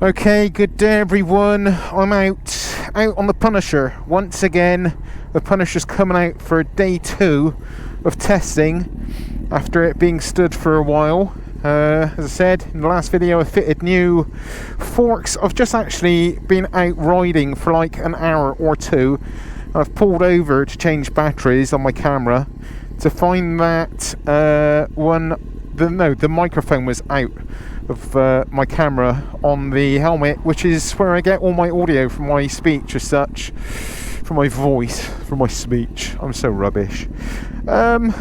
Okay, good day everyone. I'm out on the Punisher once again. The Punisher's coming out for day 2 of testing after it being stood for a while. As I said in the last video, I fitted new forks. I've just actually been out riding for like an hour or two. I've pulled over to change batteries on my camera to find that the microphone was out of my camera on the helmet, which is where I get all my audio from my speech as such, from my voice, from my speech. I'm so rubbish. So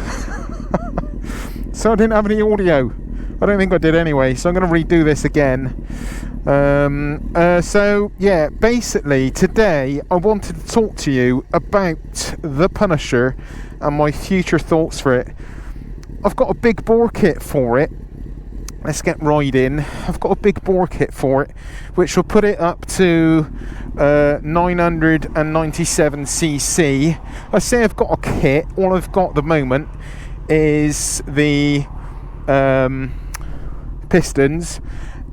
I didn't have any audio. I don't think I did anyway, so I'm going to redo this again. So yeah, basically today I wanted to talk to you about the Punisher and my future thoughts for it. I've got a big bore kit for it. Let's get right in. I've got a big bore kit for it, which will put it up to 997cc. I say I've got a kit. All I've got at the moment is the pistons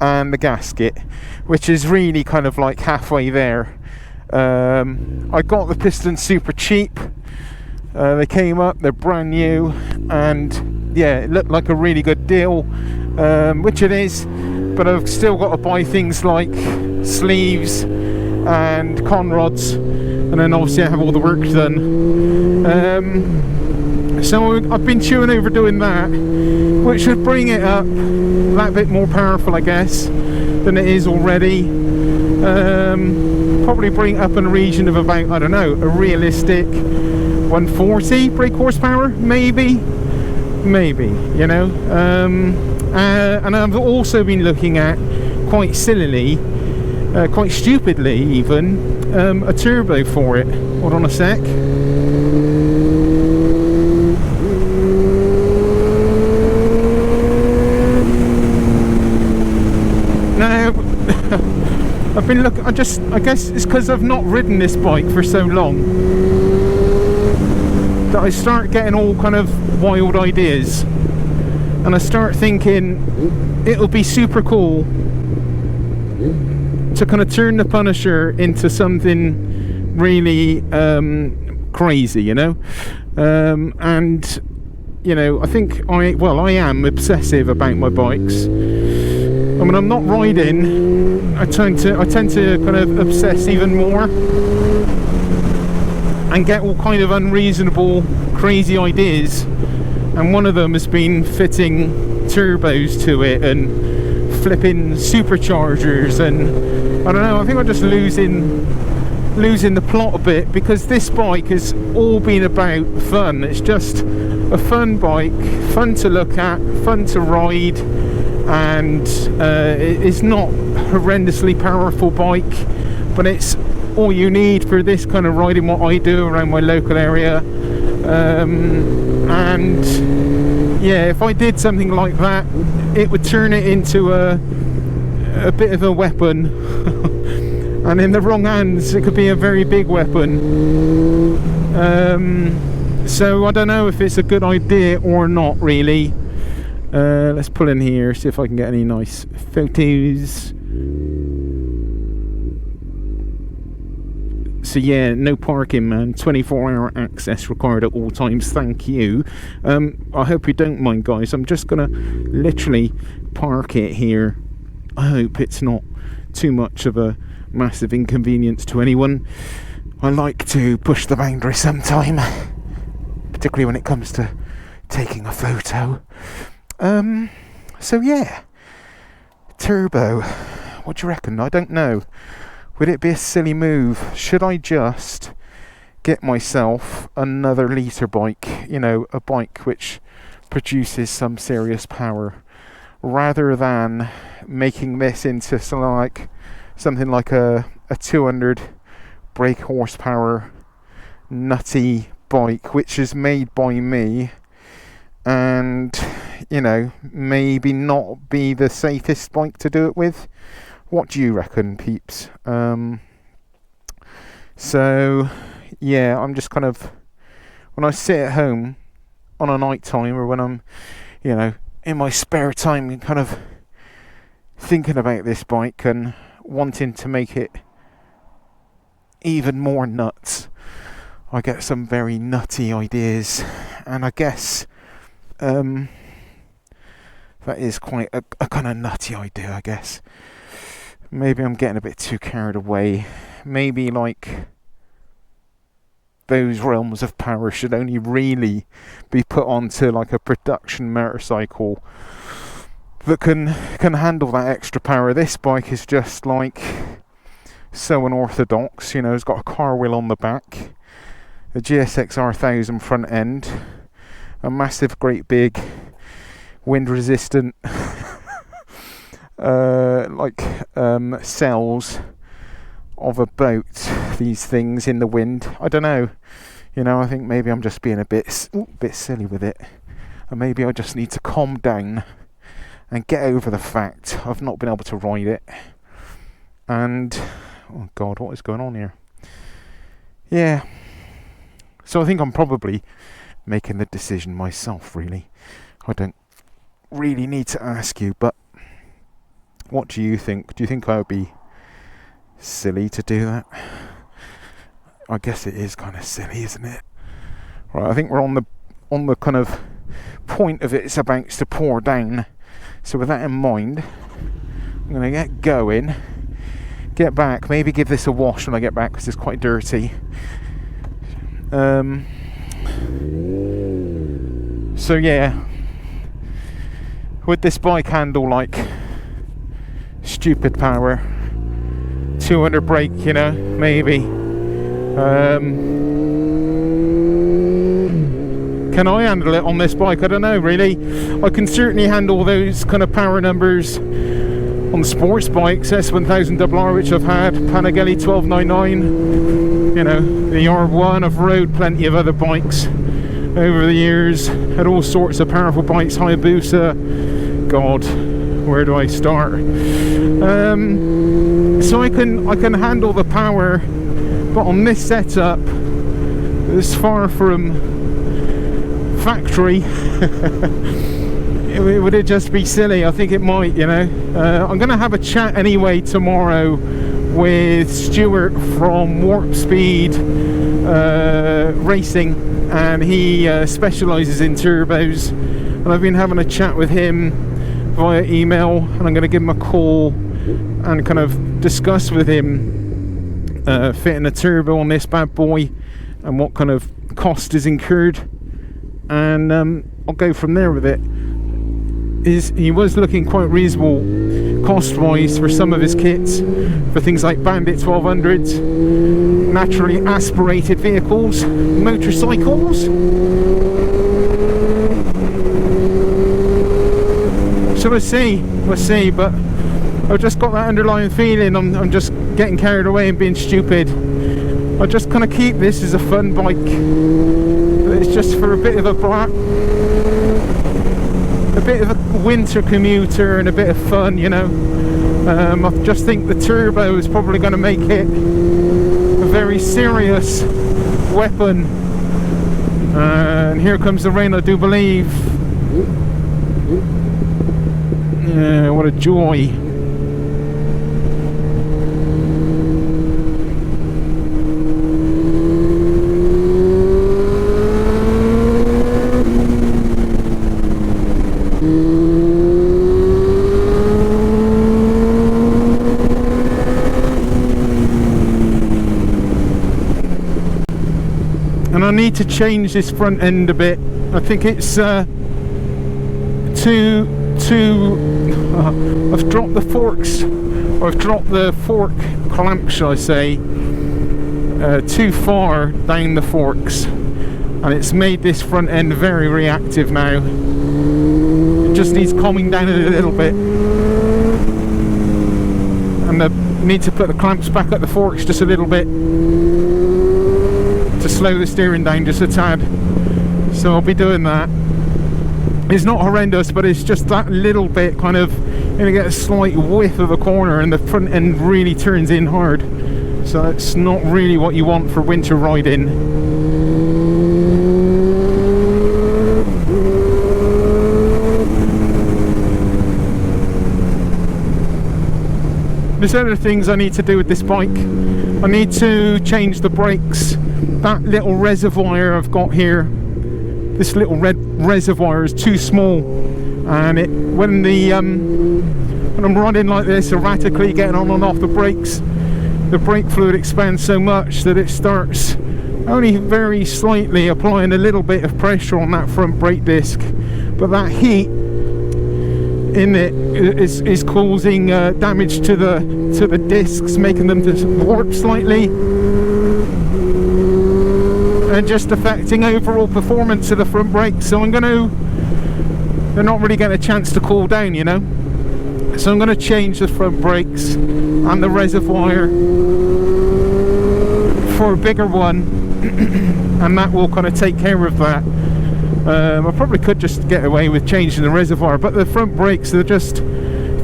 and the gasket, which is really kind of like halfway there. I got the pistons super cheap. They came up, they're brand new, and yeah, it looked like a really good deal, which it is, but I've still got to buy things like sleeves and conrods, and then obviously I have all the work done. So I've been chewing over doing that, which should bring it up that bit more powerful, I guess, than it is already. Probably bring it up in a region of about, I don't know, a realistic 140 brake horsepower, maybe, you know. And I've also been looking at, quite sillily, quite stupidly even, a turbo for it. Hold on a sec. Now, I've been looking, I guess it's because I've not ridden this bike for so long that I start getting all kind of wild ideas, and I start thinking it'll be super cool to kind of turn the Punisher into something really crazy, you know. And you know, I think I am obsessive about my bikes. And when I'm not riding, I tend to kind of obsess even more and get all kind of unreasonable, crazy ideas. And one of them has been fitting turbos to it and flipping superchargers, and I don't know, I think I'm just losing the plot a bit, because this bike has all been about fun. It's just a fun bike, fun to look at, fun to ride, and it's not a horrendously powerful bike, but it's all you need for this kind of riding what I do around my local area. And yeah, if I did something like that, it would turn it into a bit of a weapon. And in the wrong hands, it could be a very big weapon. So I don't know if it's a good idea or not, really. Let's pull in here, see if I can get any nice photos. So yeah, no parking, man. 24-hour access required at all times. Thank you. I hope you don't mind, guys. I'm just gonna literally park it here. I hope it's not too much of a massive inconvenience to anyone. I like to push the boundary sometime, particularly when it comes to taking a photo. So yeah, turbo. What do you reckon? I don't know. Would it be a silly move? Should I just get myself another litre bike, you know, a bike which produces some serious power, rather than making this into something like a 200 brake horsepower nutty bike, which is made by me, and, you know, maybe not be the safest bike to do it with? What do you reckon, peeps? So yeah, I'm just kind of, when I sit at home on a night time, or when I'm, you know, in my spare time, kind of thinking about this bike and wanting to make it even more nuts, I get some very nutty ideas, and I guess that is quite a kind of nutty idea, I guess. Maybe I'm getting a bit too carried away. Maybe like those realms of power should only really be put onto like a production motorcycle that can handle that extra power. This bike is just like so unorthodox, you know. It's got a car wheel on the back, a GSX R1000 front end, a massive great big wind resistant cells of a boat, these things in the wind. I don't know, you know, I think maybe I'm just being a bit silly with it, and maybe I just need to calm down and get over the fact I've not been able to ride it. And oh god, what is going on here? Yeah, so I think I'm probably making the decision myself, really. I don't really need to ask you, but what do you think? Do you think I would be silly to do that? I guess it is kind of silly, isn't it? Right, I think we're on the kind of point of it's about to pour down. So with that in mind, I'm going to get going, get back, maybe give this a wash when I get back because it's quite dirty. So yeah, would this bike handle like stupid power, 200 brake, you know, maybe? Can I handle it on this bike? I don't know, really. I can certainly handle those kind of power numbers on sports bikes, S1000RR, which I've had, Panigale 1299, you know, the R1. I've rode plenty of other bikes over the years, had all sorts of powerful bikes, Hayabusa, god, where do I start? So I can handle the power, but on this setup, it's far from factory. Would it just be silly? I think it might, you know. I'm going to have a chat anyway tomorrow with Stuart from Warp Speed Racing, and he specialises in turbos, and I've been having a chat with him via email, and I'm going to give him a call and kind of discuss with him fitting a turbo on this bad boy and what kind of cost is incurred, and I'll go from there with it. He was looking quite reasonable cost-wise for some of his kits, for things like Bandit 1200s, naturally aspirated vehicles, motorcycles. So we'll see, but I've just got that underlying feeling I'm just getting carried away and being stupid. I just kind of keep this as a fun bike. It's just for a bit of a winter commuter and a bit of fun, you know. I just think the turbo is probably going to make it a very serious weapon. And here comes the rain, I do believe. Yeah, what a joy. And I need to change this front end a bit. I think it's I've dropped the forks, or I've dropped the fork clamp, shall I say, too far down the forks, and it's made this front end very reactive now. It just needs calming down a little bit, and I need to put the clamps back at the forks just a little bit to slow the steering down just a tad. So I'll be doing that. It's not horrendous, but it's just that little bit, kind of, you're going to get a slight whiff of a corner and the front end really turns in hard. So it's not really what you want for winter riding. there's other things I need to do with this bike. I need to change the brakes. That little reservoir I've got here, this little red reservoir is too small, and when I'm riding like this, erratically getting on and off the brakes, the brake fluid expands so much that it starts only very slightly applying a little bit of pressure on that front brake disc, but that heat in it is causing damage to the discs, making them just warp slightly and just affecting overall performance of the front brakes. So they're not really getting a chance to cool down, you know. So I'm going to change the front brakes and the reservoir for a bigger one, and that will kind of take care of that. I probably could just get away with changing the reservoir, but the front brakes, they're just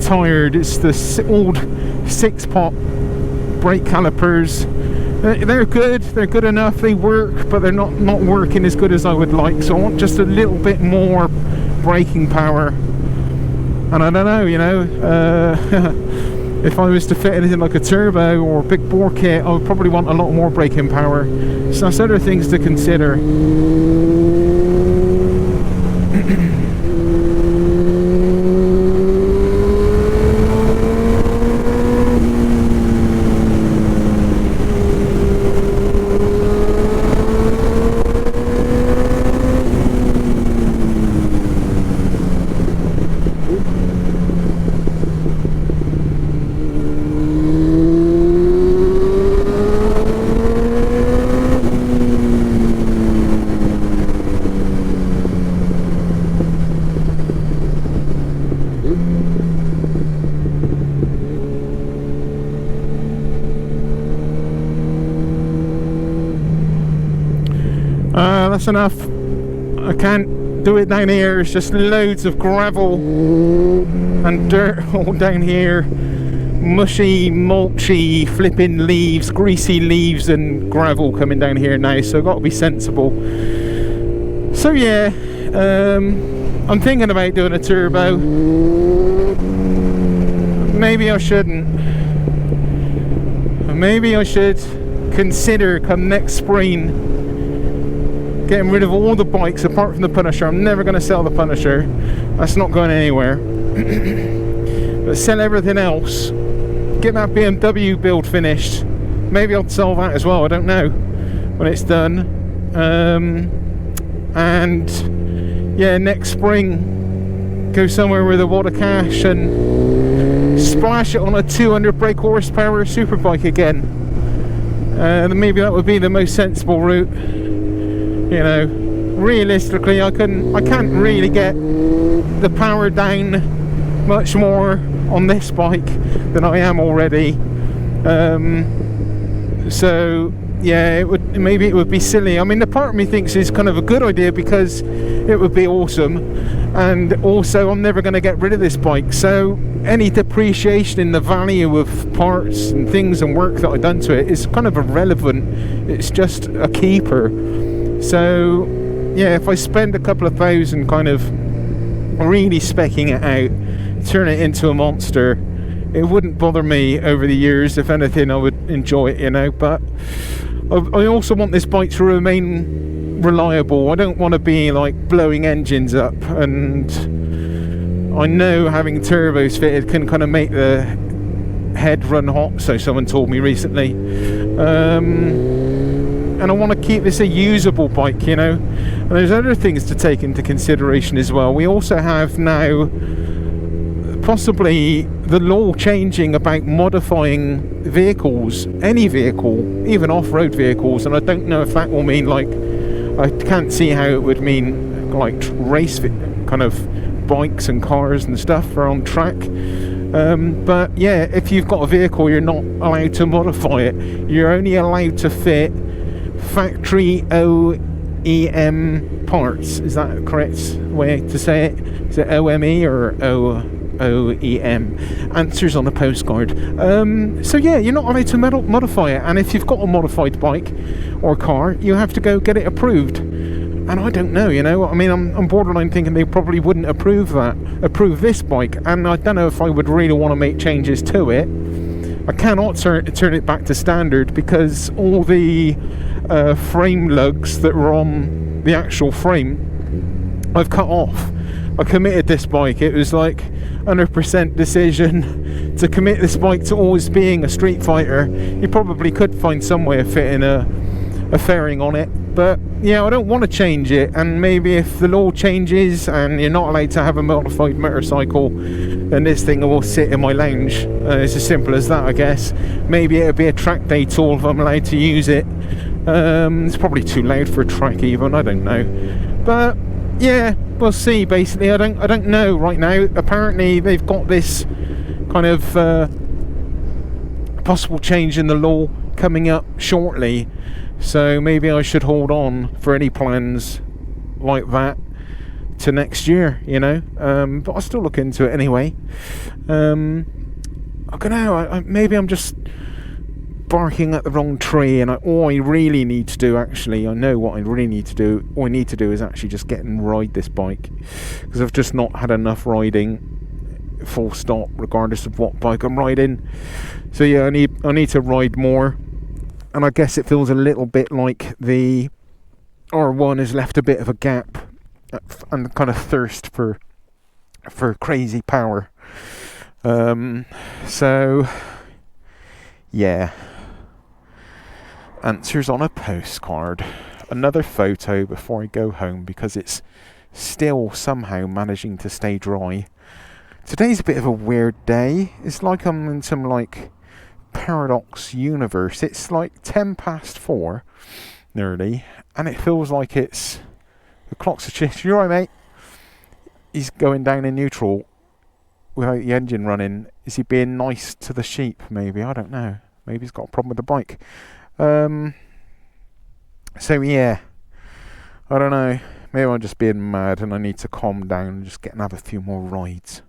tired. It's the old 6-pot brake calipers. They're good, they're good enough, they work, but they're not working as good as I would like. So I want just a little bit more braking power. And I don't know, you know, if I was to fit anything like a turbo or a big bore kit, I would probably want a lot more braking power. So that's other things to consider. That's enough. I can't do it down here. It's just loads of gravel and dirt all down here, mushy, mulchy, flipping leaves, greasy leaves and gravel coming down here now, so I've got to be sensible. So yeah, I'm thinking about doing a turbo. Maybe I shouldn't. Maybe I should consider come next spring getting rid of all the bikes apart from the Punisher. I'm never going to sell the Punisher, that's not going anywhere. But sell everything else, get that BMW build finished. Maybe I'll sell that as well, I don't know, when it's done. And yeah, next spring go somewhere with a wad of cash and splash it on a 200 brake horsepower superbike again. Maybe that would be the most sensible route. You know, realistically, I can't really get the power down much more on this bike than I am already. So yeah, maybe it would be silly. I mean, the part of me thinks it's kind of a good idea because it would be awesome, and also I'm never going to get rid of this bike, so any depreciation in the value of parts and things and work that I've done to it is kind of irrelevant. It's just a keeper. So yeah, if I spend a couple of thousand kind of really specking it out, turn it into a monster, it wouldn't bother me over the years. If anything, I would enjoy it, you know. But I also want this bike to remain reliable. I don't want to be like blowing engines up, and I know having turbos fitted can kind of make the head run hot, so someone told me recently. And I want to keep this a usable bike, you know. And there's other things to take into consideration as well. We also have now possibly the law changing about modifying vehicles, any vehicle, even off-road vehicles, and I don't know if that will mean, like, I can't see how it would mean like race kind of bikes and cars and stuff for on track. But yeah, if you've got a vehicle, you're not allowed to modify it. You're only allowed to fit factory OEM parts. Is that a correct way to say it? Is it OME or OEM? Answers on a postcard. So yeah, you're not allowed to modify it, and if you've got a modified bike or car, you have to go get it approved. And I don't know, you know, I mean, I'm borderline thinking they probably wouldn't approve this bike, and I don't know if I would really want to make changes to it. I cannot turn it back to standard because all the frame lugs that were on the actual frame I've cut off. I committed this bike. It was like 100% decision to commit this bike to always being a street fighter. You probably could find some way of fitting a fairing on it, but yeah, I don't want to change it. And maybe if the law changes and you're not allowed to have a modified motorcycle, then this thing will sit in my lounge. It's as simple as that, I guess. Maybe it'll be a track day tool if I'm allowed to use it. It's probably too loud for a track even, I don't know, but yeah, we'll see. Basically, I don't know right now. Apparently they've got this kind of possible change in the law coming up shortly, so maybe I should hold on for any plans like that to next year, you know. But I'll still look into it anyway. I don't know, maybe I'm just barking at the wrong tree, and all I really need to do, actually, I know what I really need to do. All I need to do is actually just get and ride this bike, because I've just not had enough riding, full stop, regardless of what bike I'm riding. So yeah, I need to ride more, and I guess it feels a little bit like the R1 has left a bit of a gap and kind of thirst for crazy power. So yeah, answers on a postcard. Another photo before I go home, because it's still somehow managing to stay dry. Today's a bit of a weird day. It's like I'm in some like paradox universe. It's like 4:10 nearly, and it feels like it's the clocks are changing. You're right, mate. He's going down in neutral without the engine running. Is he being nice to the sheep? Maybe, I don't know. Maybe he's got a problem with the bike. So yeah, I don't know. Maybe I'm just being mad and I need to calm down and just get and have a few more rides.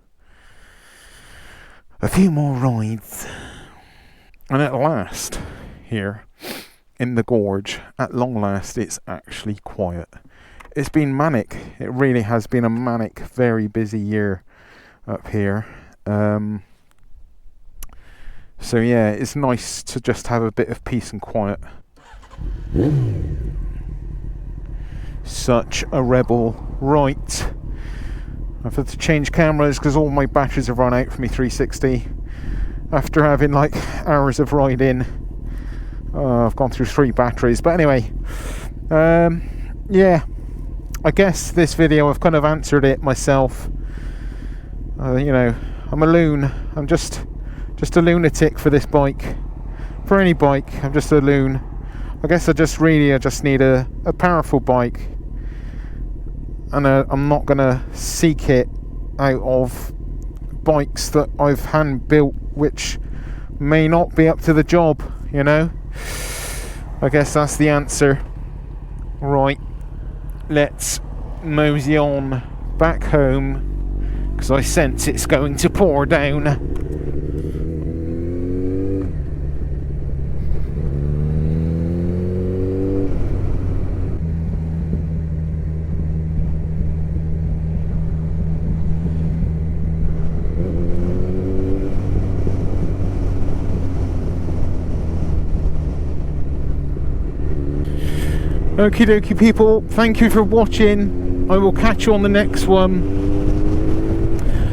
And at last, here in the gorge, at long last, it's actually quiet. It's been manic. It really has been a manic, very busy year up here. So yeah, it's nice to just have a bit of peace and quiet. Such a rebel. Right, I've had to change cameras because all my batteries have run out for me 360 after having like hours of riding. I've gone through 3 batteries, but anyway, yeah, I guess this video I've kind of answered it myself. You know, I'm a loon. I'm just a lunatic for this bike. For any bike, I'm just a loon. I guess I just need a powerful bike, and I'm not gonna seek it out of bikes that I've hand built, which may not be up to the job, you know. I guess that's the answer. Right, let's mosey on back home, because I sense it's going to pour down. Okie dokie people, thank you for watching. I will catch you on the next one.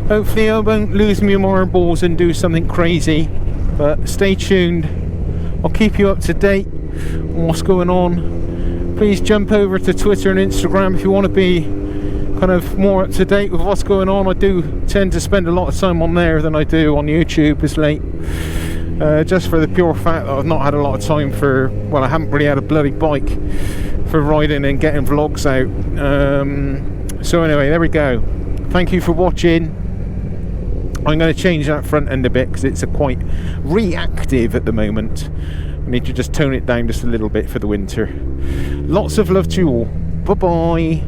Hopefully I won't lose me marbles and do something crazy, but stay tuned. I'll keep you up to date on what's going on. Please jump over to Twitter and Instagram if you want to be kind of more up to date with what's going on. I do tend to spend a lot of time on there than I do on YouTube as late. Just for the pure fact that I've not had a lot of time for, well, I haven't really had a bloody bike for riding and getting vlogs out. So anyway, there we go. Thank you for watching. I'm going to change that front end a bit because it's quite reactive at the moment. I need to just tone it down just a little bit for the winter. Lots of love to you all. Bye bye.